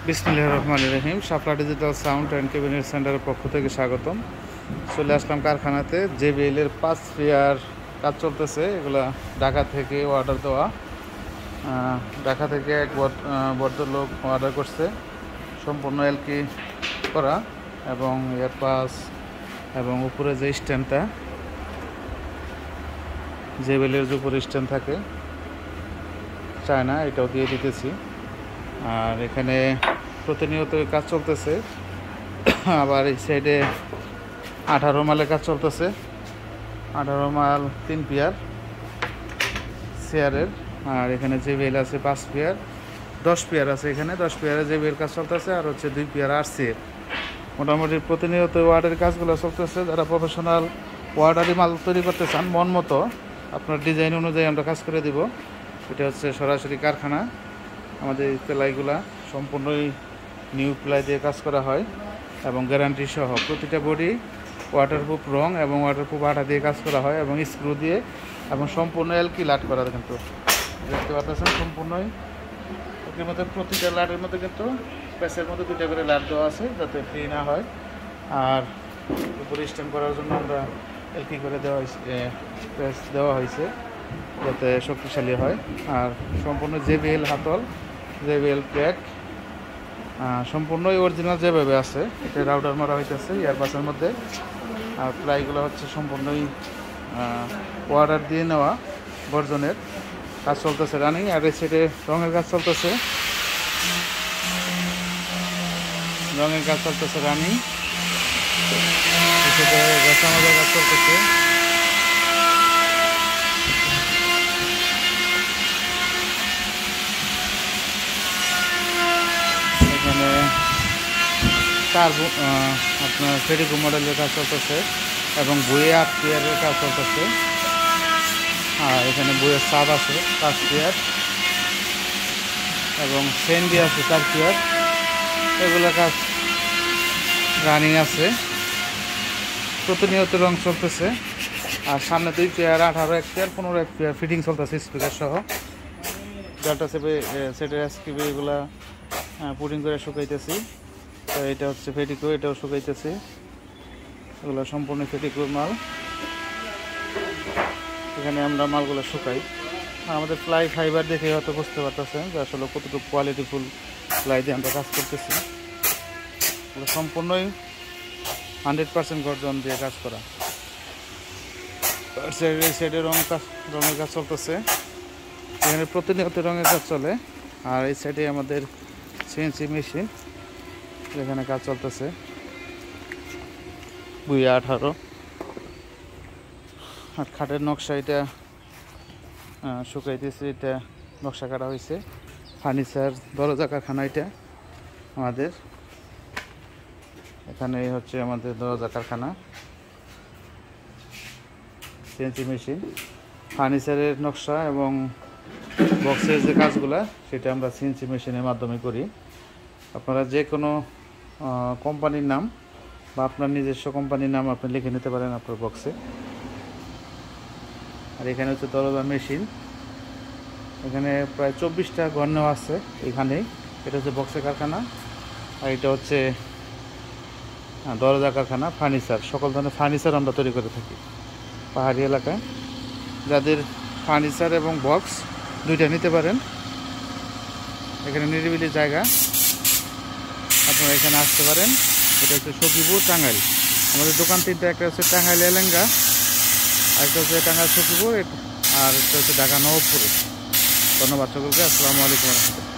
বিসমিল্লাহির রহমানির রহিম। শাপলা digital sound and cabinet সেন্টারের পক্ষ থেকে স্বাগতম। চলে আসলাম কারখানাতে। JBL-এর 5 পেয়ার কাজ চলতেছে। এগুলা ঢাকা থেকে অর্ডার দেওয়া। ঢাকা থেকে এক ভদ্রলোক অর্ডার করছে, সম্পূর্ণ এলকি করা এবং এর পাস এবং উপরে যে স্ট্যান্ডটা JBL-এর যে উপরে স্ট্যান্ড থাকে চায়না, এটাও দিয়ে দিতেছি। আর এখানে প্রতিনিয়ত কাজ চলতেছে। আবার এই সাইডে 18 মালের কাজ চলতেছে। 18 মাল 3 পেয়ার চেয়ারের। আর এখানে JBL আছে 5 পেয়ার, 10 পেয়ার আছে। এখানে 10 পেয়ারে JBL কাজ চলতেছে। আর হচ্ছে 2 পেয়ার RC-এর। মোটামুটি প্রতিনিয়ত ওয়ার্ডের কাজগুলো চলতেছে। যারা প্রফেশনাল ওয়ার্ডারি মাল তৈরি করতে চান মন মতো, আপনার ডিজাইন অনুযায়ী আমরা কাজ করে দিব। এটা হচ্ছে সরাসরি কারখানা। আমাদের প্লাইগুলা সম্পূর্ণই নিউ প্লাই দিয়ে কাজ করা হয় এবং গ্যারান্টি সহ। প্রতিটা বডি ওয়াটারপ্রুফ রং এবং ওয়াটারপ্রুফ আঠা দিয়ে কাজ করা হয় এবং স্ক্রু দিয়ে এবং সম্পূর্ণ এলকি লাট করা। কিন্তু দেখতে পাচ্ছেন সম্পূর্ণই এর মধ্যে প্রতিটা লাটের মধ্যে কিন্তু স্পেসের মধ্যে 2টা করে লাট দেওয়া আছে যাতে ফ্রি না হয়। আর উপরে স্ট্যান্ড করার জন্য আমরা এলকি করে স্পেস দেওয়া হয়েছে যাতে শক্তিশালী হয়। আর সম্পূর্ণ JBL হাতল, JBL প্যাক সম্পূর্ণই অরিজিনাল যেভাবে আছে এটা রাউটার মারা হইতেছে ইয়ারবাসের মধ্যে। আর প্লাইগুলো হচ্ছে সম্পূর্ণই অর্ডার দিয়ে নেওয়া বর্জনের। কাজ চলতেছে রানিং। আর এই সাইডে রঙের কাজ চলতেছে, রঙের কাজ চলতেছে রানিং। এই সাইডে গাছামাজার কাজ চলতেছে। এখানে আপনার ফেডিকো মডেলের কাজ চলতেছে এবং বইয়ে 8 পেয়ারের কাজ চলতেছে। আর এখানে বইয়ের সাব আছে 5 পেয়ার এবং সেন্ডি আছে 4 পেয়ার। এগুলো কাজ রানিং আছে, প্রতিনিয়ত রং চলতেছে। আর সামনে 2 পেয়ার 18, 1 পেয়ার 15, 1 পেয়ার ফিটিং চলতেছে স্পিকার সহ। ডেল্টা সেটের SKB এগুলা পুডিং করে শুকাইতেছি। তো এটা হচ্ছে ফেডিকো, এটাও শুকাইতেছি। এগুলো সম্পূর্ণ ফেডিকোর মাল। এখানে আমরা মালগুলো শুকাই। আমাদের প্লাই ফাইবার দেখে হয়তো বুঝতে পারতেছেন যে আসলে কতটুকু কোয়ালিটিফুল প্লাই দিয়ে আমরা কাজ করতেছি। এগুলো সম্পূর্ণই 100% গর্জন দিয়ে কাজ করা। সাইডে রঙের কাজ চলতেছে। এখানে প্রতিনিয়ত রঙের কাজ চলে। আর এই সাইডে আমাদের CNC মেশিন, এখানে কাজ চলতেছে। বুইয়া 18 আর খাটের নকশা এটা শুকাইতেছে। এটা নকশা কাটা হয়েছে। ফার্নিচার দরজা কারখানা এটা আমাদের। এখানে হচ্ছে আমাদের দরজা কারখানা। CNC মেশিন, ফার্নিচারের নকশা এবং বক্সের যে কাজগুলা সেটা আমরা CNC মেশিনের মাধ্যমে করি। আপনারা যে কোনো কোম্পানির নাম বা আপনার নিজস্ব কোম্পানির নাম আপনি লিখে নিতে পারেন আপনার বক্সে। আর এখানে হচ্ছে দরজা মেশিন। এখানে প্রায় 24টা ঘর নেওয়া আছে এখানেই। এটা হচ্ছে বক্সের কারখানা। আর এটা হচ্ছে দরজা কারখানা। ফার্নিচার, সকল ধরনের ফার্নিচার আমরা তৈরি করে থাকি পাহাড়ি এলাকায়। যাদের ফার্নিচার এবং বক্স 2টা নিতে পারেন, এখানে নিরিবিলি জায়গা, আপনারা এখানে আসতে পারেন। এটা হচ্ছে সখীপুর, টাঙ্গাইল। আমাদের দোকান 3টা, একটা হচ্ছে টাঙ্গাইল এলেঙ্গা, আরেকটা হচ্ছে টাঙ্গাইল সখীপুর, আর একটা হচ্ছে ঢাকা নবাবপুরে। ধন্যবাদ সকলকে। আসসালামু আলাইকুম রহমতুল্লাহ।